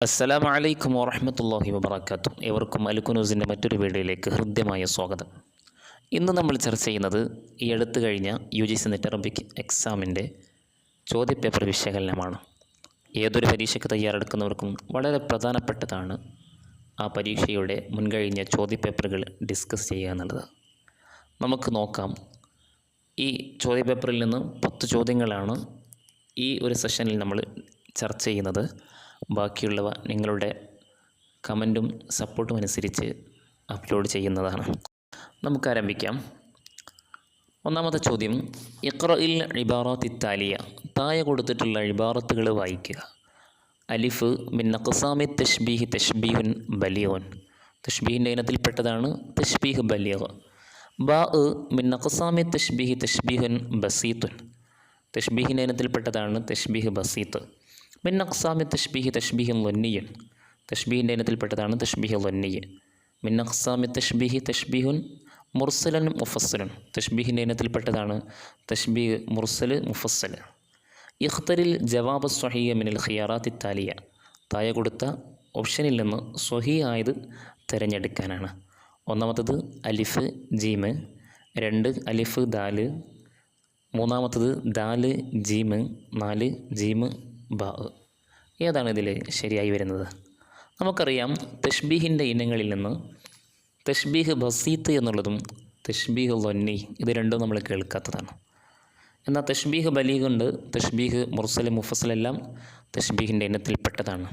അസ്സലാമു അലൈക്കും വറഹ്മത്തുള്ളാഹി വബറകാതുഹു. ഏവർക്കും അൽകുനൂസിൻ്റെ മറ്റൊരു വീഡിയോയിലേക്ക് ഹൃദ്യമായ സ്വാഗതം. ഇന്ന് നമ്മൾ ചർച്ച ചെയ്യുന്നത് ഈ അടുത്ത് കഴിഞ്ഞ UGC നെറ്റ് അറബിക് എക്സാമിൻ്റെ ചോദ്യപേപ്പർ വിശകലനമാണ്. ഏതൊരു പരീക്ഷയ്ക്ക് തയ്യാറെടുക്കുന്നവർക്കും വളരെ പ്രധാനപ്പെട്ടതാണ് ആ പരീക്ഷയുടെ മുൻകഴിഞ്ഞ ചോദ്യപേപ്പറുകൾ ഡിസ്കസ് ചെയ്യുക എന്നുള്ളത്. നമുക്ക് നോക്കാം. ഈ ചോദ്യപേപ്പറിൽ നിന്ന് 10 ചോദ്യങ്ങളാണ് ഈ ഒരു സെഷനിൽ നമ്മൾ ചർച്ച ചെയ്യുന്നത്. ബാക്കിയുള്ളവ നിങ്ങളുടെ കമൻറ്റും സപ്പോർട്ടും അനുസരിച്ച് അപ്ലോഡ് ചെയ്യുന്നതാണ്. നമുക്ക് ആരംഭിക്കാം. ഒന്നാമത്തെ ചോദ്യം, ഇഖ്റഇൽ ഇബാറാത്തി താലിയ, താഴെ കൊടുത്തിട്ടുള്ള ഇബാറത്തുകൾ വായിക്കുക. അലിഫ് മിൻ അഖ്സാമി തശ്ബീഹ് തശ്ബീഹുൻ ബലീഗുൻ, തശ്ബീഹിൻ്റെ ഇനത്തിൽപ്പെട്ടതാണ് തശ്ബീഹ് ബലീഗ്. ബാ മിൻ അഖ്സാമി തശ്ബീഹ് തശ്ബീഹുൻ ബസീത്തുൻ, തശ്ബീഹിൻ്റെ ഇനത്തിൽപ്പെട്ടതാണ് തശ്ബീഹ് ബസീത്ത്. മിൻ അഖ്സാമി തശ്ബീഹ് തശ്ബീഹുൻ ളന്നിയ്യുൻ, തശ്ബീഹിൻ്റെ ഇനത്തിൽപ്പെട്ടതാണ് തശ്ബീഹ് ളന്നിയ്യ്. മിൻ അഖ്സാമി തശ്ബീഹ് തശ്ബീഹുൻ മുർസലൻ മുഫസ്സലുൻ, തശ്ബീഹിൻ്റെ ഇനത്തിൽപ്പെട്ടതാണ് തശ്ബീഹ് മുർസൽ മുഫസ്സൽ. ഇഖ്തരിൽ ജവാബ് സ്വഹീഹ മിനൽ ഖിയാറാത്തി താലിയ, താഴെ കൊടുത്ത ഓപ്ഷനിൽ നിന്ന് സ്വഹീഹ് ആയത് തിരഞ്ഞെടുക്കാനാണ്. ഒന്നാമത്തത് അലിഫ് ജീമ്, 2 അലിഫ് ദാല്, മൂന്നാമത്തത് ദാല് ജീമ്, 4 ജീമ് ബാ. ഏതാണ് ഇതിൽ ശരിയായി വരുന്നത്? നമുക്കറിയാം, തശ്ബീഹിൻ്റെ ഇനങ്ങളിൽ നിന്ന് തശ്ബീഹ് ബസീത്ത് എന്നുള്ളതും തശ്ബീഹ് ളന്നി ഇത് രണ്ടും നമ്മൾ കേൾക്കാത്തതാണ്. എന്നാൽ തശ്ബീഹ് ബലീഗുണ്ട്, തശ്ബീഹ് മുർസൽ മുഫസ്സലെല്ലാം തശ്ബീഹിൻ്റെ ഇനത്തിൽപ്പെട്ടതാണ്.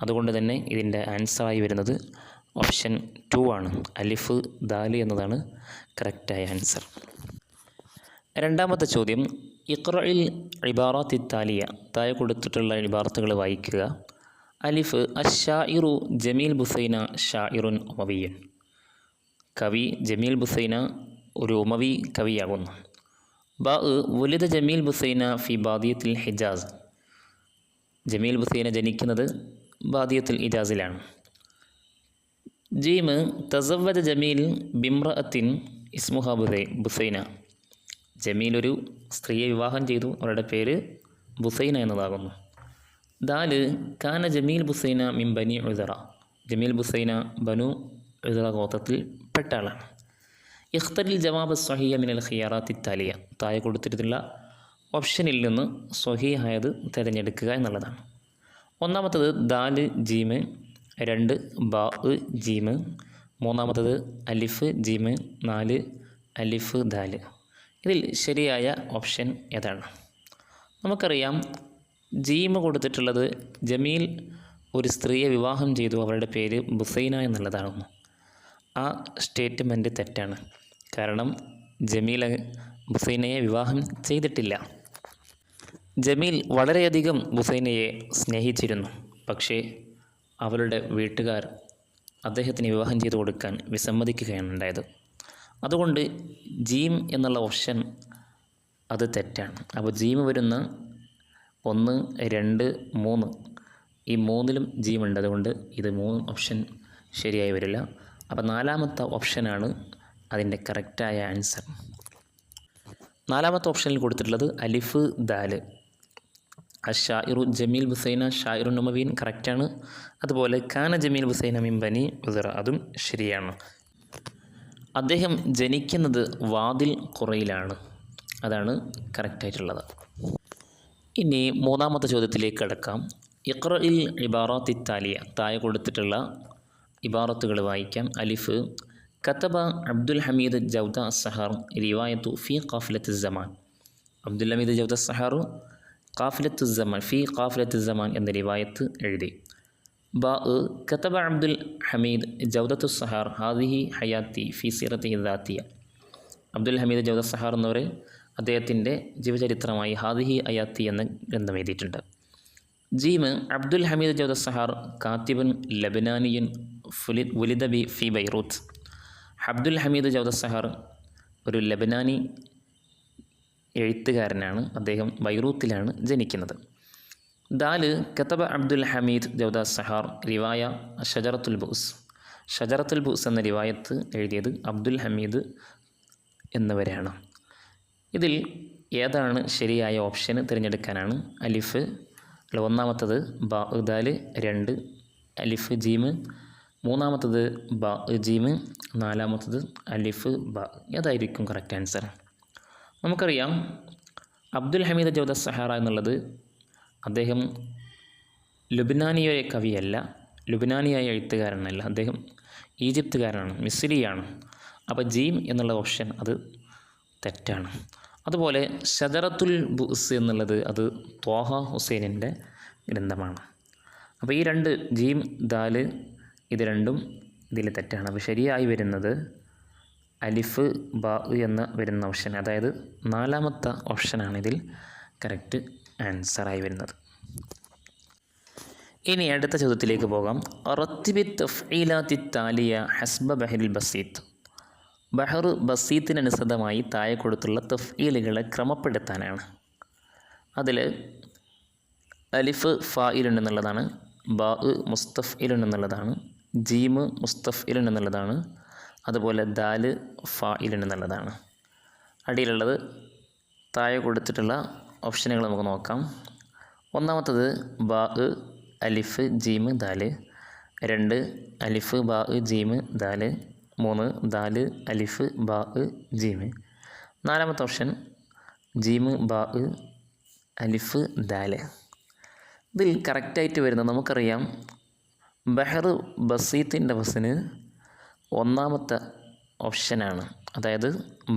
അതുകൊണ്ട് തന്നെ ഇതിൻ്റെ ആൻസറായി വരുന്നത് ഓപ്ഷൻ 2 ആണ്. അലിഫ് ദാല് എന്നതാണ് കറക്റ്റായ ആൻസർ. രണ്ടാമത്തെ ചോദ്യം, ഇഖ്റഇൽ ഇബാറാത്തി താലിയ, താഴെ കൊടുത്തിട്ടുള്ള ഇബാറത്തുകൾ വായിക്കുക. അലിഫ് അശ്ശാഇറു ജമീൽ ബുസൈന ഷാഇറുൻ ഉമവിയ്യൻ, കവി ജമീൽ ബുസൈന ഒരു ഉമവി കവിയാകുന്നു. ബാ വലിദ ജമീൽ ബുസൈന ഫി ബാദിയത്തിൽ ഹിജാസ്, ജമീൽ ബുസൈന ജനിക്കുന്നത് ബാദിയത്തുൽ ഹിജാസിലാണ്. ജീമ് തസവ്വജ ജമീൽ ബിംറഅത്തിൻ ഇസ്മുഹ ബുസൈന, ജമീൽ ഒരു സ്ത്രീയെ വിവാഹം ചെയ്തു, അവരുടെ പേര് ബുസൈന എന്നതാകുന്നു. ദാല് കാന ജമീൽ ബുസൈന മിൻ ബനി ഉസറ, ജമീൽ ബുസൈന ബനു ഉസറ ഗോത്രത്തിൽ പെട്ട ആളാണ്. ഇഖ്തരിൽ ജവാബ് സ്വഹീഹ മിനൽ ഖിയാറാത്തി താലിയ, താഴെ കൊടുത്തിട്ടുള്ള ഓപ്ഷനിൽ നിന്ന് സ്വഹീഹായത് തിരഞ്ഞെടുക്കുക എന്നുള്ളതാണ്. ഒന്നാമത്തത് ദാല് ജീമ്, 2 ബാ ജീമ്, മൂന്നാമത്തത് അലിഫ് ജീമ്, 4 അലിഫ് ദാല്. ഇതിൽ ശരിയായ ഓപ്ഷൻ ഏതാണ്? നമുക്കറിയാം, ജീമ് കൊടുത്തിട്ടുള്ളത് ജമീൽ ഒരു സ്ത്രീയെ വിവാഹം ചെയ്തു, അവരുടെ പേര് ബുസൈന എന്നുള്ളതാകുന്നു. ആ സ്റ്റേറ്റ്മെൻറ്റ് തെറ്റാണ്. കാരണം ജമീൽ ബുസൈനയെ വിവാഹം ചെയ്തിട്ടില്ല. ജമീൽ വളരെയധികം ബുസൈനയെ സ്നേഹിച്ചിരുന്നു. പക്ഷേ അവളുടെ വീട്ടുകാർ അദ്ദേഹത്തിന് വിവാഹം ചെയ്തു കൊടുക്കാൻ വിസമ്മതിക്കുകയാണ് ഉണ്ടായത്. അതുകൊണ്ട് ജീം എന്നുള്ള ഓപ്ഷൻ അത് തെറ്റാണ്. അപ്പോൾ ജീം വരുന്ന 1, 2, 3 ഈ 3ലും ജീമുണ്ട്. അതുകൊണ്ട് ഇത് 3 ഓപ്ഷൻ ശരിയായി വരില്ല. അപ്പോൾ 4ാമത്തെ ഓപ്ഷനാണ് അതിൻ്റെ കറക്റ്റായ ആൻസർ. 4ാമത്തെ ഓപ്ഷനിൽ കൊടുത്തിട്ടുള്ളത് അലിഫ് ദാല്. അഷാഇറു ജമീൽ ബുസൈന ഷാഇറുൻ ഉമവിൻ കറക്റ്റാണ്. അതുപോലെ കാന ജമീൽ ബുസൈന മിൻ ബനി ഉസറ, അതും ശരിയാണ്. അദ്ദേഹം ജനിക്കുന്നത് വാദിൽ ഖുറയിലാണ്, അതാണ് കറക്റ്റായിട്ടുള്ളത്. ഇനി 3ാമത്തെ ചോദ്യത്തിലേക്ക് കടക്കാം. ഇഖ്റഇൽ ഇബാറാത്തി താലിയ, താഴെ കൊടുത്തിട്ടുള്ള ഇബാറത്തുകൾ വായിക്കാം. അലിഫ് കതബ അബ്ദുൽ ഹമീദ് ജൗദ അസ്സഹാർ റിവായത്തു ഫി ഖാഫിലത്ത് സമാൻ, അബ്ദുൽ ഹമീദ് ജൗദ അസ്സഹാർ ഖാഫിലത്ത് സമാൻ ഫി ഖാഫിലത്ത് സമാൻ എന്ന റിവായത്ത് എഴുതി. ബാ കതബ അബ്ദുൽ ഹമീദ് ജൗദത്തു സഹാർ ഹാദിഹി ഹയാത്തി ഫി സിറത്തി ദാത്തിയ, അബ്ദുൽ ഹമീദ് ജൗദ സഹാർ എന്നവർ അദ്ദേഹത്തിൻ്റെ ജീവചരിത്രമായി ഹാദിഹി ഹയാത്തി എന്ന ഗ്രന്ഥം എഴുതിയിട്ടുണ്ട്. ജീമ് അബ്ദുൽ ഹമീദ് ജൗദ സഹാർ കാത്തിബുൻ ലബനാനിയൻ വുലിദ ബി ഫി ബൈറൂത്ത്, അബ്ദുൽ ഹമീദ് ജൗദ സഹാർ ഒരു ലബനാനി എഴുത്തുകാരനാണ്, അദ്ദേഹം ബൈറൂത്തിലാണ് ജനിക്കുന്നത്. ദാല് കതബ അബ്ദുൽ ഹമീദ് ജൗദ സഹാർ റിവായ ഷജറത്തുൽ ബൂസ്, ഷജറത്തുൽ ബൂസ് എന്ന റിവായത്ത് എഴുതിയത് അബ്ദുൽ ഹമീദ് എന്നിവരാണ്. ഇതിൽ ഏതാണ് ശരിയായ ഓപ്ഷൻ തിരഞ്ഞെടുക്കാനാണ്. അലിഫ് ഒന്നാമത്തത്, ബാ ദാല് 2 അലിഫ് ജീമ്, മൂന്നാമത്തത് ബ ജീമ്, നാലാമത്തത് അലിഫ് ബ. ഏതായിരിക്കും കറക്റ്റ് ആൻസർ? നമുക്കറിയാം അബ്ദുൽ ഹമീദ് ജൗദ സഹാറ എന്നുള്ളത് അദ്ദേഹം ലുബ്നാനിയായ കവിയല്ല, ലുബ്നാനിയായ എഴുത്തുകാരനല്ല, അദ്ദേഹം ഈജിപ്തുകാരനാണ്, മിസ്രിയാണ്. അപ്പോൾ ജീം എന്നുള്ള ഓപ്ഷൻ അത് തെറ്റാണ്. അതുപോലെ ഷജറത്തുൽ ബുസ് എന്നുള്ളത് അത് ത്വാഹ ഹുസൈനിൻ്റെ ഗ്രന്ഥമാണ്. അപ്പോൾ ഈ രണ്ട് ജീം ദാല് ഇത് രണ്ടും ഇതിൽ തെറ്റാണ്. അപ്പോൾ ശരിയായി വരുന്നത് അലിഫ് ബ എന്ന് വരുന്ന ഓപ്ഷൻ, അതായത് നാലാമത്തെ ഓപ്ഷനാണ് ഇതിൽ കറക്റ്റ് ആൻസറായി വരുന്നത്. ഇനി അടുത്ത ചോദ്യത്തിലേക്ക് പോകാം. റത്തിബി തഫ്ഈലാത്തി താലിയ ഹസ്ബ ബഹറിൽ ബസീത്ത്. ബഹർ ബസീത്തിനനുസൃതമായി താഴെ കൊടുത്തുള്ള തഫ്ഈലുകളെ ക്രമപ്പെടുത്താനാണ്. അതിൽ അലിഫ് ഫായിലുൻ എന്നുള്ളതാണ്, ബാ മുസ്തഫ്ഇലുൻ എന്നുള്ളതാണ്, ജീമ് മുസ്തഫ്ഇലുൻ എന്നുള്ളതാണ്, അതുപോലെ ദാല് ഫായിലുൻ എന്നുള്ളതാണ്. അടിയിലുള്ളത് താഴെ കൊടുത്തിട്ടുള്ള ഓപ്ഷനുകൾ നമുക്ക് നോക്കാം. ഒന്നാമത്തത് ബാ അലിഫ് ജീമ് ദാല്, 2 അലിഫ് ബാ ജീമ് ദാല്, 3 ദാല് അലിഫ് ബാ ജീമ്, നാലാമത്തെ ഓപ്ഷൻ ജീമ് ബാ അലിഫ് ദാല്. ഇതിൽ കറക്റ്റായിട്ട് വരുന്നത് നമുക്കറിയാം ബഹർ ബസീത്തിൻ്റെ ബസ്സിന് ഒന്നാമത്തെ ഓപ്ഷനാണ്, അതായത്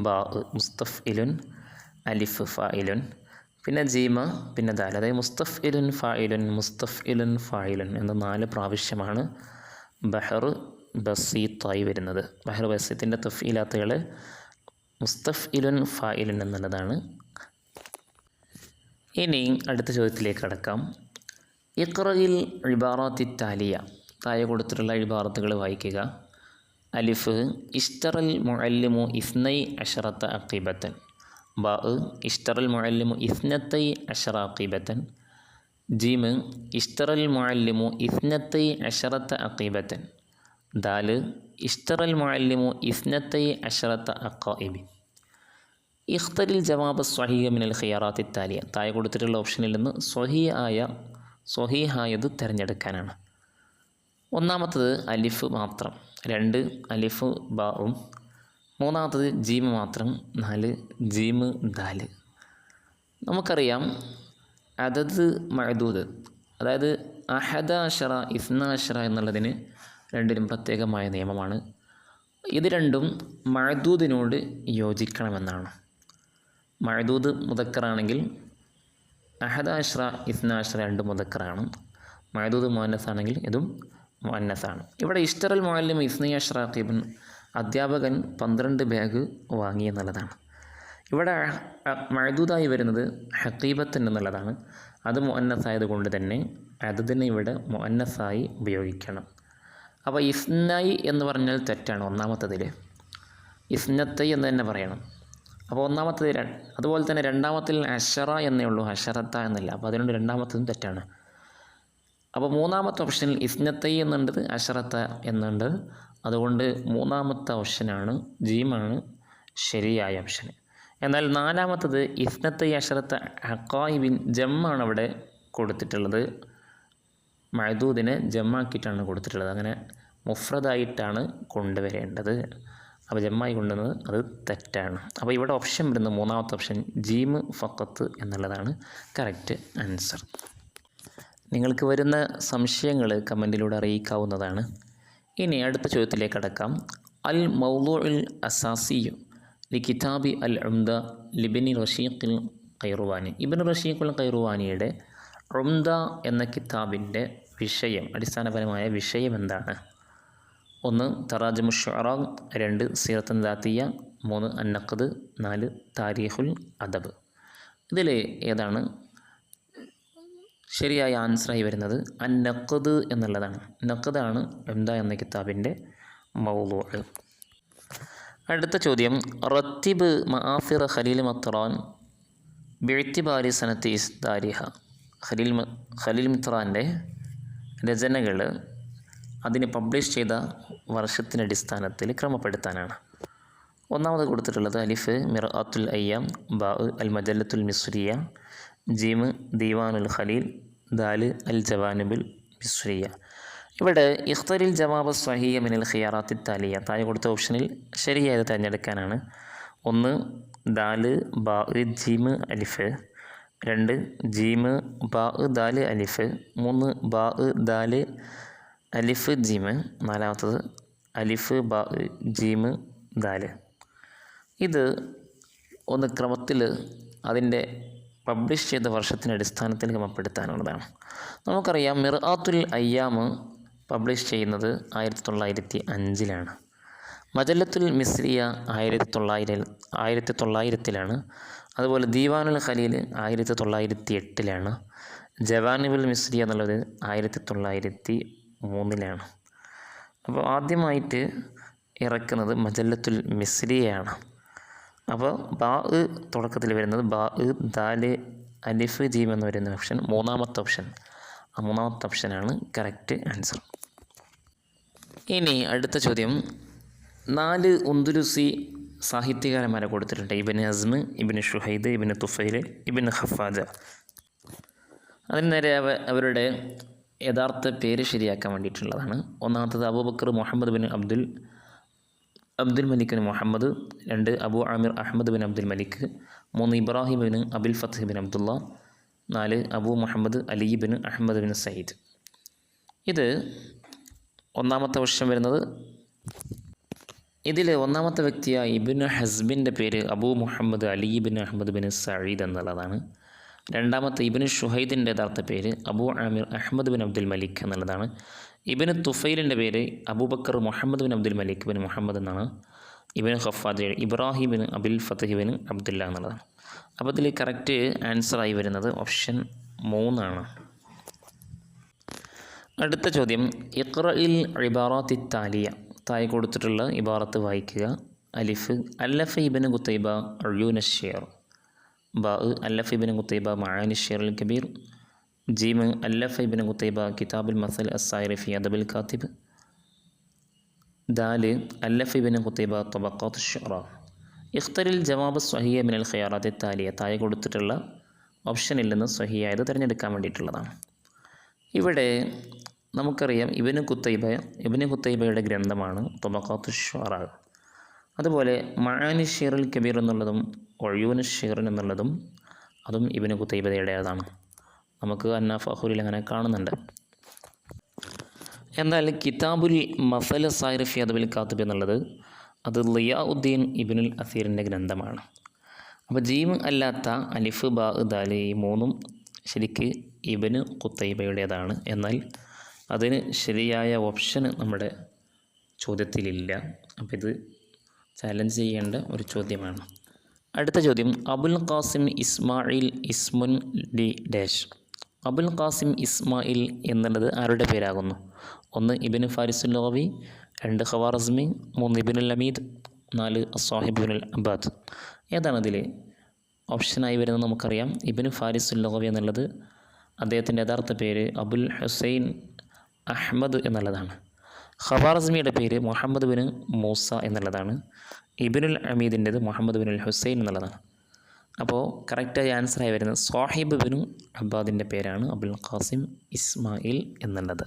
ബാ മുസ്തഫ്ഇലുൻ അലിഫ് ഫായിലുൻ, പിന്നെ ജീമ, പിന്നെ ദാൽ, അതായത് മുസ്തഫ്ഇലുൻ ഫായിലുൻ മുസ്തഫ്ഇലുൻ ഫായിലുൻ എന്ന് 4 പ്രാവശ്യമാണ് ബഹർ ബസീത്തായി വരുന്നത്. ബഹർ ബസീത്തിൻ്റെ തഫ്ഈലാത്തുകൾ മുസ്തഫ്ഇലുൻ ഫായിലുൻ എന്നുള്ളതാണ്. ഇനി അടുത്ത ചോദ്യത്തിലേക്ക് കടക്കാം. ഇഖ്റഇൽ ഇബാറാത്തി താലിയ, താഴെ കൊടുത്തിട്ടുള്ള ഇബാറത്തുകൾ വായിക്കുക. അലിഫ് ഇഷ്തറൽ മുഅല്ലിമു ഇസ്നൈ അശറത്ത അഖീബത്തൻ, ബാ ഇഷ്തറൽ മുഅല്ലിമു ഇസ്നത്തൈ അശറ അഖീബത്തൻ, ജീമ് ഇഷ്തറൽ മുഅല്ലിമു ഇസ്നത്തൈ അശറത്ത അഖീബത്തൻ, ദാല് ഇഷ്തറൽ മുഅല്ലിമു ഇസ്നത്തൈ അശറത്ത അഖാഇബി. ഇഖ്തരിൽ ജവാബ് സ്വഹീഹ മിനൽ ഖിയാറാത്തി താലിയ, താഴെ കൊടുത്തിട്ടുള്ള ഓപ്ഷനിൽ നിന്ന് സ്വഹീഹായത് തിരഞ്ഞെടുക്കാനാണ്. ഒന്നാമത്തത് അലിഫ് മാത്രം, 2 അലിഫ് ബാവും, മൂന്നാമത്തത് ജീമ് മാത്രം, 4 ജീമ് ദാല്. നമുക്കറിയാം അദദ് മഅദൂദ്, അതായത് അഹദ അഷറ ഇസ്ന അഷറ എന്നുള്ളതിന് രണ്ടിനും പ്രത്യേകമായ നിയമമാണ്. ഇത് രണ്ടും മഅദൂദിനോട് യോജിക്കണമെന്നാണ്. മഅദൂദ് മുദക്കറാണെങ്കിൽ അഹദ അഷ്റ ഇസ്ന അഷ്റ 2 മുദക്കറാണ്, മഅദൂദ് മുഅന്നസാണെങ്കിൽ ഇതും മുഅന്നസാണ്. ഇവിടെ ഇഷ്തറൽ മുഅല്ലിം ഇസ്നൈ അഷ്റ അഖീബൻ, അധ്യാപകൻ 12 ബാഗ് വാങ്ങി എന്നുള്ളതാണ്. ഇവിടെ മഅദൂദായി വരുന്നത് ഹഖീബത്തൻ എന്നുള്ളതാണ്. അത് മുഅന്നസായത് കൊണ്ട് തന്നെ അദദിനെ ഇവിടെ മുഅന്നസായി ഉപയോഗിക്കണം. അപ്പോൾ ഇസ്നൈ എന്ന് പറഞ്ഞാൽ തെറ്റാണ് ഒന്നാമത്തതിൽ, ഇസ്നത്തൈ എന്ന് തന്നെ പറയണം. അപ്പോൾ ഒന്നാമത്തത്, അതുപോലെ തന്നെ രണ്ടാമത്തിൽ അഷറ എന്നേ ഉള്ളൂ, അഷറത്ത എന്നല്ല. അപ്പോൾ അതുകൊണ്ട് രണ്ടാമത്തതും തെറ്റാണ്. അപ്പോൾ മൂന്നാമത്തെ ഓപ്ഷനിൽ ഇസ്നത്തൈ എന്നുണ്ട്, അഷറത്ത എന്നുണ്ട്. അതുകൊണ്ട് മൂന്നാമത്തെ ഓപ്ഷനാണ്, ജീമാണ് ശരിയായ ഓപ്ഷൻ. എന്നാൽ നാലാമത്തത് ഇസ്നത്തൈ അഷറത്ത അഖായിബിൻ, ജമ്മാണ് അവിടെ കൊടുത്തിട്ടുള്ളത്, മഅദൂദിനെ ജമ്മാക്കിയിട്ടാണ് കൊടുത്തിട്ടുള്ളത്. അങ്ങനെ മുഫ്രദായിട്ടാണ് കൊണ്ടുവരേണ്ടത്. അപ്പോൾ ജമ്മായി കൊണ്ടുവന്നത് അത് തെറ്റാണ്. അപ്പോൾ ഇവിടെ ഓപ്ഷൻ വരുന്നത് മൂന്നാമത്തെ ഓപ്ഷൻ ജീമ് ഫഖത്ത് എന്നുള്ളതാണ് കറക്റ്റ് ആൻസർ. നിങ്ങൾക്ക് വരുന്ന സംശയങ്ങൾ കമൻറ്റിലൂടെ അറിയിക്കാവുന്നതാണ്. ഇനി അടുത്ത ചോദ്യത്തിലേക്ക് കടക്കാം. അൽ മൗളൂഉൽ അസാസിയു ലി കിതാബി അൽ ഉംദ ലിബ്നി റഷീഖുൽ ഖൈറുവാനി. ഇബ്നു റഷീഖുൽ ഖൈറുവാനിയുടെ ഉംദ എന്ന കിതാബിൻ്റെ വിഷയം, അടിസ്ഥാനപരമായ വിഷയം എന്താണ്? 1 തറാജമു ശുഅറ, 2 സീറത്തുൻ ദാത്തിയ, 3 അന്നഖദ്, 4 താരീഖുൽ അദബ്. ഇതിൽ ഏതാണ് ശരിയായ ആൻസറായി വരുന്നത്? അന്നഖദ് എന്നുള്ളതാണ്. നഖദാണ് ഉംദ എന്ന കിതാബിൻ്റെ മൗളൂഅ്. അടുത്ത ചോദ്യം, റത്തിബ് മആസിറ ഖലീൽ മത്റാൻ ബിഇഅ്തിബാരി സനത്തി ഇസ്ദാരിഹ. ഖലീൽ മത്റാൻ്റെ രചനകൾ അതിന് പബ്ലിഷ് ചെയ്ത വർഷത്തിൻ്റെ അടിസ്ഥാനത്തിൽ ക്രമപ്പെടുത്താനാണ്. ഒന്നാമത് കൊടുത്തിട്ടുള്ളത് അലിഫ് മിർആത്തുൽ അയ്യാം, ബാ അൽ മജല്ലത്തുൽ മിസ്രിയ, ജീമ് ദീവാനുൽ ഖലീൽ, ദാല് അൽ ജവാനിബുൽ മിസ്രിയ. ഇവിടെ ഇഖ്തരിൽ ജവാബ് സ്വഹീയ മിനൽ ഖിയാറാത്തി താലിയ താഴെ കൊടുത്ത ഓപ്ഷനിൽ ശരിയായത് തിരഞ്ഞെടുക്കാനാണ്. 1 ദാല് ബാ ജീമ് അലിഫ്, 2 ജീമ് ബാ ദാല് അലിഫ്, 3 ബാ ദാല് അലിഫ് ജീമ്, 4 അലിഫ് ബാ ജീമ് ദാല്. ഇത് ഒന്ന് ക്രമത്തിൽ അതിൻ്റെ പബ്ലിഷ് ചെയ്ത വർഷത്തിൻ്റെ അടിസ്ഥാനത്തിൽ ക്രമപ്പെടുത്താനുള്ളതാണ്. നമുക്കറിയാം മിർആത്തുൽ അയ്യാം പബ്ലിഷ് ചെയ്യുന്നത് 1905-ലാണ്. മജല്ലത്തുൽ മിസ്രിയ 1900-ലാണ്. അതുപോലെ ദീവാനുൽ ഖലീൽ 1908-ലാണ്. ജവാനിബുൽ മിസ്രിയ എന്നുള്ളത് 1903-ലാണ്. അപ്പോൾ ആദ്യമായിട്ട് ഇറക്കുന്നത് മജല്ലത്തുൽ മിസ്രിയയാണ്. അപ്പോൾ ബാ തുടക്കത്തിൽ വരുന്നത് ബാ ദാല് അലിഫ് ജീം എന്ന് വരുന്ന ഓപ്ഷൻ മൂന്നാമത്തെ ഓപ്ഷനാണ് കറക്റ്റ് ആൻസർ. ഇനി അടുത്ത ചോദ്യം, 4 ഉന്ദുലുസി സാഹിത്യകാരന്മാരെ കൊടുത്തിട്ടുണ്ട്. ഇബ്നു ഹസ്ം, ഇബ്നു ഷുഹൈദ്, ഇബ്നു തുഫൈൽ, ഇബ്നു ഖഫാജ. അതിന് നേരെ അവരുടെ യഥാർത്ഥ പേര് ശരിയാക്കാൻ വേണ്ടിയിട്ടുള്ളതാണ്. ഒന്നാമത്തത് Abubakar Muhammad bin Abdul Malik bin Muhammad, 2 Abu Amir Ahmad bin Abdul Malik, 3 Ibrahim bin Abul Fath bin Abdullah, 4 Abu Muhammad Ali bin Ahmad bin Sayyid. ഇത് ഒന്നാമത്തെ വർഷം വരുന്നത്. ഇതിൽ ഒന്നാമത്തെ വ്യക്തിയായ ഇബ്നു ഹസ്ബിൻ്റെ പേര് Abu Muhammad Ali bin Ahmad bin Sayyid എന്നുള്ളതാണ്. രണ്ടാമത്തെ ഇബ്നു ഷുഹൈദിൻ്റെ യഥാർത്ഥ പേര് Abu Amir Ahmad bin Abdul Malik എന്നുള്ളതാണ്. ഇബ്നു തുഫൈലിൻ്റെ പേര് Abubakar Muhammad bin Abdul Malik bin Muhammad എന്നാണ്. Ibn Khafaja Ibrahim bin Abul Fath bin Abdullah എന്നുള്ളതാണ്. അപ്പോൾ ഇതിൽ കറക്റ്റ് ആൻസറായി വരുന്നത് ഓപ്ഷൻ 3 ആണ്. അടുത്ത ചോദ്യം, ഇഖ്റഇൽ ഇബാറാത്തി താലിയ താഴെ കൊടുത്തിട്ടുള്ള ഇബാറത്ത് വായിക്കുക. അലിഫ് അല്ലഫ ഇബ്നു ഖുതൈബ ഉയൂന അശ്ശിർ, ബാ അല്ലഫ ഇബ്നു ഖുതൈബ മആനി അശ്ശിർ അൽ കബീർ, ജീം അല്ലഫ ഇബ്നു ഖുതൈബ കിതാബുൽ മസൽ അസ്സായിർ ഫി അദബിൽ കാത്തിബ്, ദാല് അല്ലഫ ഇബ്നു ഖുതൈബ തബഖാത്ത് അശ്ശുഅറ. ഇഖ്തരിൽ ജവാബ് സ്വഹിയ മിനൽ ഖിയാറാത്തി താലിയ താഴെ കൊടുത്തിട്ടുള്ള ഓപ്ഷനിൽ നിന്ന് സ്വഹിയായത് തിരഞ്ഞെടുക്കാൻ വേണ്ടിയിട്ടുള്ളതാണ്. ഇവിടെ നമുക്കറിയാം ഇബ്നു ഖുതൈബയുടെ ഗ്രന്ഥമാണ് തബഖാത്ത് അശ്ശുഅറ. അതുപോലെ മആനി അശ്ശിർ അൽ കബീർ എന്നുള്ളതും ഉയൂന അശ്ശിർ എന്നുള്ളതും അതും ഇബ്നു ഖുതൈബയുടേതാണ്. നമുക്ക് അന്നാഫഹുരിൽ അങ്ങനെ കാണുന്നുണ്ട്. എന്നാൽ കിതാബുൽ മസൽ അസ്സായിർ ഫി അദബിൽ കാത്തിബ് എന്നുള്ളത് അത് ളിയാഉദ്ദീൻ ഇബ്നുൽ അസീറിൻ്റെ ഗ്രന്ഥമാണ്. അപ്പോൾ ജീം അല്ലാത്ത അലിഫ് ബാ ദാല് ഈ 3ഉം ശരിക്ക് ഇബ്നു ഖുതൈബയുടേതാണ്. എന്നാൽ അതിന് ശരിയായ ഓപ്ഷൻ നമ്മുടെ ചോദ്യത്തിലില്ല. അപ്പോൾ ഇത് ചാലഞ്ച് ചെയ്യേണ്ട ഒരു ചോദ്യമാണ്. അടുത്ത ചോദ്യം, അബുൽ ഖാസിം ഇസ്മായിൽ ഇസ്മുൻ ലി ഡാഷ്. അബുൽ ഖാസിം ഇസ്മായിൽ എന്നുള്ളത് ആരുടെ പേരാകുന്നു? 1 ഇബ്നു ഫാരിസുൽ ലഗവി, 2 ഖവാറസ്മി, 3 ഇബ്നുൽ അമീദ്, 4 അസ്സാഹിബ് ഇബ്നുൽ അബ്ബാദ്. ഏതാണ് ഇതിൽ ഓപ്ഷനായി വരുന്നത്? നമുക്കറിയാം ഇബ്നു ഫാരിസുൽ ലഗവി എന്നുള്ളത് അദ്ദേഹത്തിൻ്റെ യഥാർത്ഥ പേര് അബുൽ ഹുസൈൻ അഹ്മദ് എന്നുള്ളതാണ്. ഖവാറസ്മിയുടെ പേര് മുഹമ്മദ് ബിൻ മൂസ എന്നുള്ളതാണ്. ഇബ്നുൽ അമീദിൻ്റെത് മുഹമ്മദ് ബിൻ ഹുസൈൻ എന്നുള്ളതാണ്. അപ്പോൾ കറക്റ്റായ ആൻസറായി വരുന്നത് സാഹിബ് ബിൻ അബ്ബാദിൻ്റെ പേരാണ് അബുൽ ഖാസിം ഇസ്മായിൽ എന്നുള്ളത്.